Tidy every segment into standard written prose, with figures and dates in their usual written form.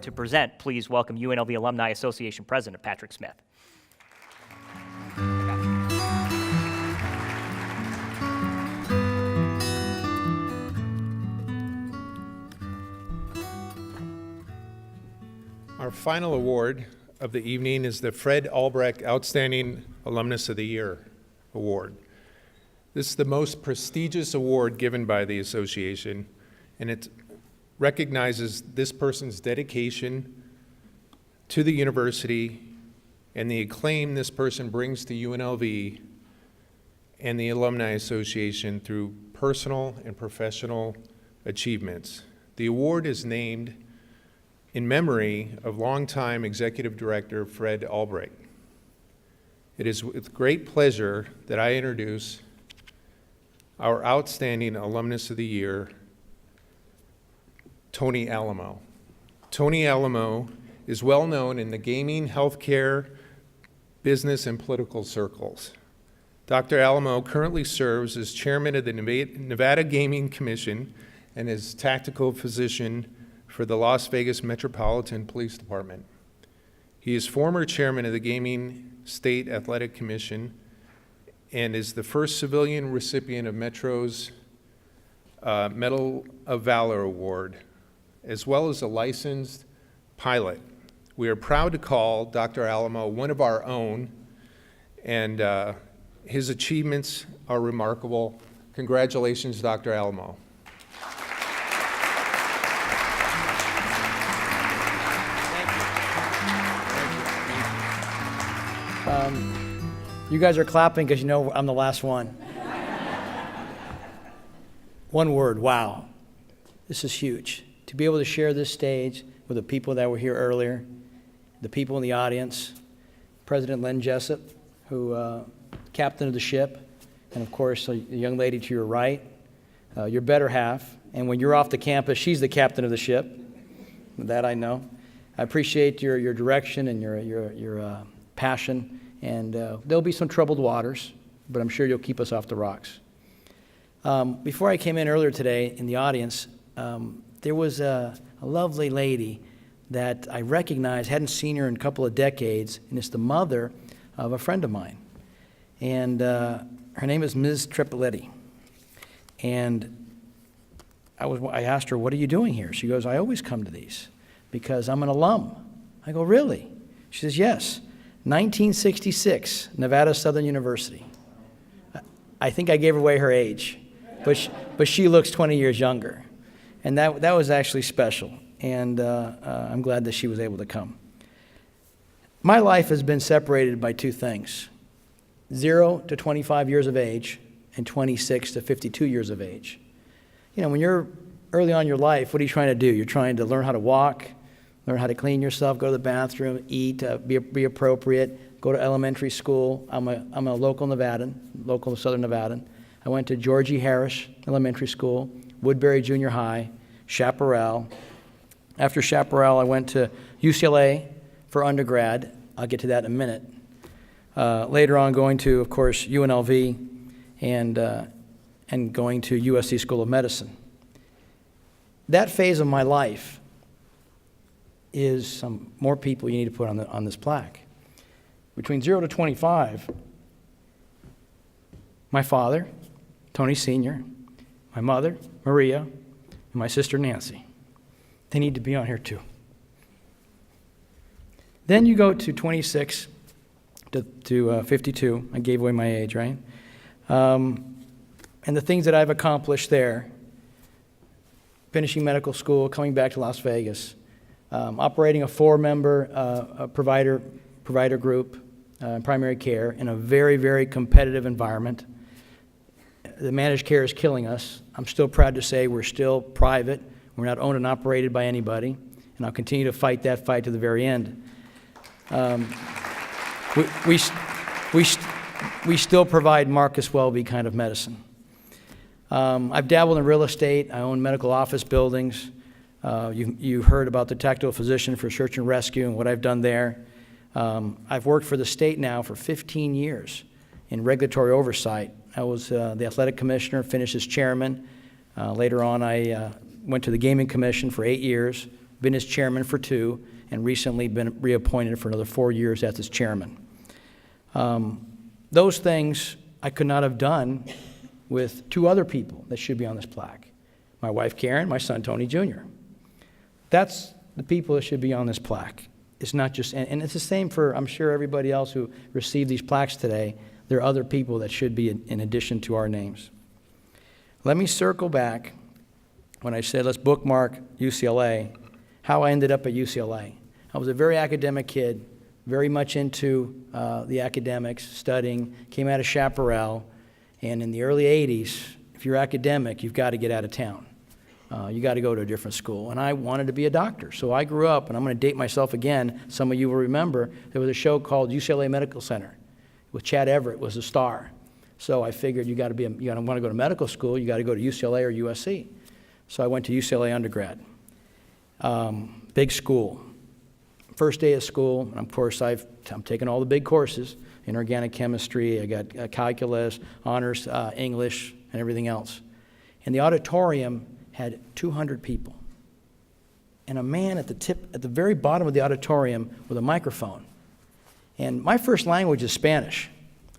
to present, please welcome UNLV Alumni Association President Patrick Smith. Our final award of the evening is the Fred Albrecht Outstanding Alumnus of the Year Award. This is the most prestigious award given by the association, and it recognizes this person's dedication to the university and the acclaim this person brings to UNLV and the Alumni Association through personal and professional achievements. The award is named in memory of longtime Executive Director Fred Albrecht. It is with great pleasure that I introduce our outstanding Alumnus of the Year, Tony Alamo. Tony Alamo is well known in the gaming, healthcare, business, and political circles. Dr. Alamo currently serves as chairman of the Nevada Gaming Commission and is tactical physician for the Las Vegas Metropolitan Police Department. He is former chairman of the Gaming State Athletic Commission and is the first civilian recipient of Metro's Medal of Valor Award, as well as a licensed pilot. We are proud to call Dr. Alamo one of our own, and his achievements are remarkable. Congratulations, Dr. Alamo. You guys are clapping because you know I'm the last one. One word, wow. This is huge. To be able to share this stage with the people that were here earlier, the people in the audience, President Len Jessup, who captain of the ship, and of course the young lady to your right, your better half. And when you're off the campus, she's the captain of the ship. That I know. I appreciate your direction and your passion. And there'll be some troubled waters, but I'm sure you'll keep us off the rocks. Before I came in earlier today in the audience, there was a lovely lady that I recognized, hadn't seen her in a couple of decades, and it's the mother of a friend of mine. And her name is Ms. Tripoletti. And I asked her, what are you doing here? She goes, I always come to these because I'm an alum. I go, really? She says, yes. 1966, Nevada Southern University. I think I gave away her age, but she looks 20 years younger. And that was actually special, and I'm glad that she was able to come. My life has been separated by two things, 0 to 25 years of age and 26 to 52 years of age. You know, when you're early on in your life, what are you trying to do? You're trying to learn how to walk, learn how to clean yourself, go to the bathroom, eat, be appropriate, go to elementary school. I'm a local Nevadan, local Southern Nevadan. I went to George E. Harris Elementary School, Woodbury Junior High, Chaparral. After Chaparral, I went to UCLA for undergrad. I'll get to that in a minute. Later on, going to, of course, UNLV and going to USC School of Medicine. That phase of my life is some more people you need to put on this plaque. Between 0 to 25, my father, Tony Sr., my mother, Maria, and my sister, Nancy. They need to be on here too. Then you go to 26 to 52. I gave away my age, right? And the things that I've accomplished there, finishing medical school, coming back to Las Vegas, operating a 4-member provider group, primary care, in a very, very competitive environment. The managed care is killing us. I'm still proud to say we're still private. We're not owned and operated by anybody, and I'll continue to fight that fight to the very end. We still provide Marcus Welby kind of medicine. I've dabbled in real estate. I own medical office buildings. You heard about the tactical physician for search and rescue and what I've done there. I've worked for the state now for 15 years in regulatory oversight. I was the athletic commissioner, finished as chairman. Later on, I went to the gaming commission for 8 years, been its chairman for 2, and recently been reappointed for another 4 years as its chairman. Those things I could not have done with 2 other people that should be on this plaque. My wife, Karen, my son, Tony Jr. That's the people that should be on this plaque. It's not just, and it's the same for, I'm sure, everybody else who received these plaques today. There are other people that should be in addition to our names. Let me circle back when I said let's bookmark UCLA, how I ended up at UCLA. I was a very academic kid, very much into the academics, studying, came out of Chaparral, and in the early 80s, if you're academic, you've got to get out of town. You got to go to a different school. And I wanted to be a doctor. So I grew up, and I'm going to date myself again. Some of you will remember, there was a show called UCLA Medical Center with Chad Everett was the star. So I figured you want to go to medical school, you got to go to UCLA or USC. So I went to UCLA undergrad. Big school. First day of school, and of course I'm taking all the big courses in organic chemistry. I got calculus, honors, English, and everything else. And the auditorium had 200 people. And a man at the very bottom of the auditorium with a microphone. And my first language is Spanish.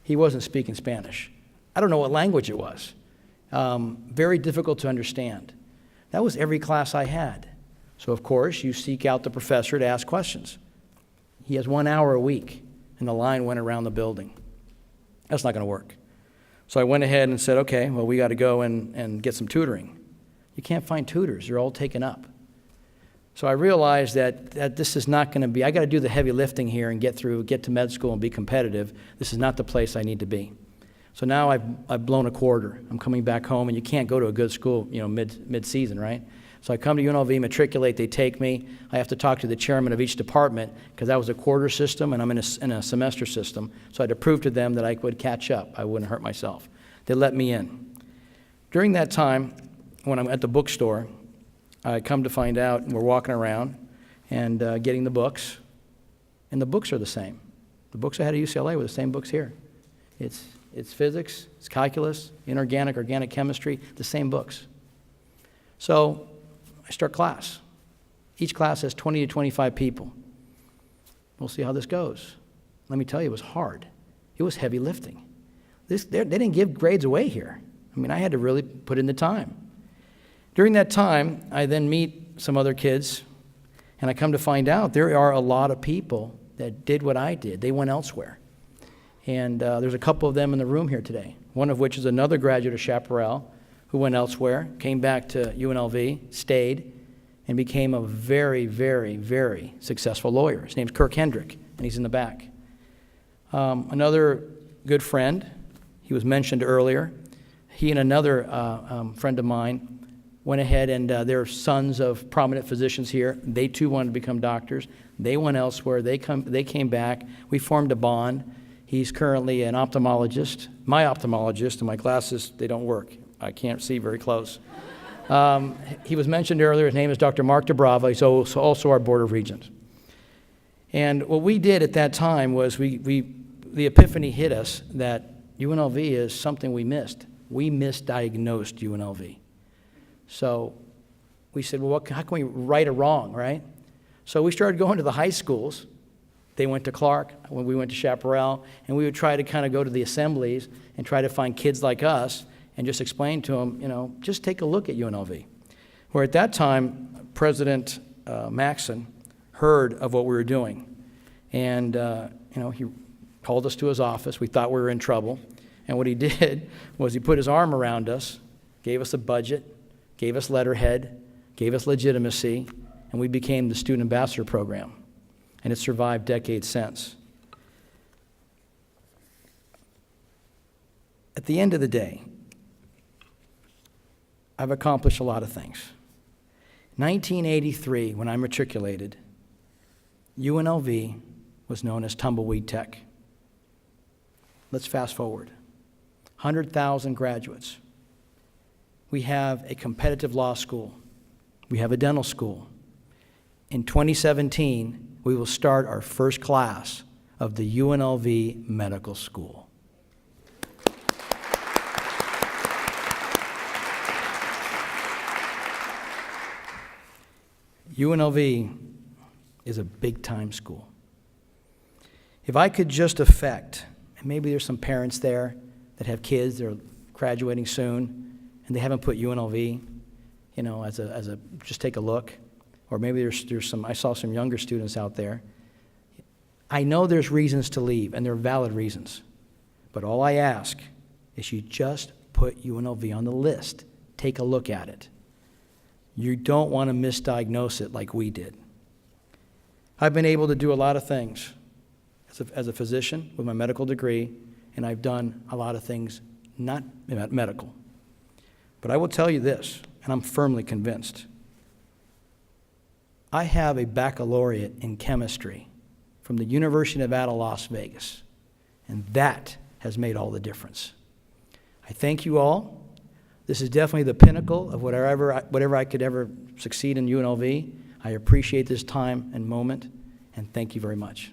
He wasn't speaking Spanish. I don't know what language it was. Very difficult to understand. That was every class I had. So of course, you seek out the professor to ask questions. He has 1 hour a week, and the line went around the building. That's not going to work. So I went ahead and said, okay, well, we got to go and get some tutoring. You can't find tutors. They're all taken up. So I realized that this is not going to be, I got to do the heavy lifting here and get to med school and be competitive. This is not the place I need to be. So now I've blown a quarter. I'm coming back home, and you can't go to a good school, mid-season, right? So I come to UNLV, matriculate, they take me. I have to talk to the chairman of each department because that was a quarter system and I'm in a semester system. So I had to prove to them that I would catch up. I wouldn't hurt myself. They let me in. During that time, when I'm at the bookstore, I come to find out, and we're walking around and getting the books, and the books are the same. The books I had at UCLA were the same books here. It's physics, it's calculus, inorganic, organic chemistry, the same books. So I start class. Each class has 20 to 25 people. We'll see how this goes. Let me tell you, it was hard. It was heavy lifting. They didn't give grades away here. I mean, I had to really put in the time. During that time, I then meet some other kids, and I come to find out there are a lot of people that did what I did. They went elsewhere. And there's a couple of them in the room here today, one of which is another graduate of Chaparral who went elsewhere, came back to UNLV, stayed, and became a very, very, very successful lawyer. His name's Kirk Hendrick, and he's in the back. Another good friend, he was mentioned earlier, he and another friend of mine went ahead, and they're sons of prominent physicians here. They too wanted to become doctors. They went elsewhere. They came back. We formed a bond. He's currently an ophthalmologist. My ophthalmologist, and my glasses, they don't work. I can't see very close. He was mentioned earlier. His name is Dr. Mark DeBrava. He's also our Board of Regents. And what we did at that time was the epiphany hit us that UNLV is something we missed. We misdiagnosed UNLV. So we said, well, how can we right a wrong, right? So we started going to the high schools. They went to Clark, when we went to Chaparral, and we would try to kind of go to the assemblies and try to find kids like us and just explain to them, just take a look at UNLV. Where at that time, President Maxson heard of what we were doing. And, he called us to his office. We thought we were in trouble. And what he did was he put his arm around us, gave us a budget, gave us letterhead, gave us legitimacy, and we became the Student Ambassador Program. And it's survived decades since. At the end of the day, I've accomplished a lot of things. 1983, when I matriculated, UNLV was known as Tumbleweed Tech. Let's fast forward. 100,000 graduates. We have a competitive law school. We have a dental school. In 2017, we will start our first class of the UNLV Medical School. UNLV is a big-time school. If I could just affect, and maybe there's some parents there that have kids that are graduating soon, and they haven't put UNLV, you know, as a just take a look. Or maybe there's some, I saw some younger students out there. I know there's reasons to leave, and they're valid reasons. But all I ask is you just put UNLV on the list. Take a look at it. You don't want to misdiagnose it like we did. I've been able to do a lot of things as a physician with my medical degree, and I've done a lot of things not medical. But I will tell you this, and I'm firmly convinced. I have a baccalaureate in chemistry from the University of Nevada, Las Vegas, and that has made all the difference. I thank you all. This is definitely the pinnacle of whatever I could ever succeed in UNLV. I appreciate this time and moment, and thank you very much.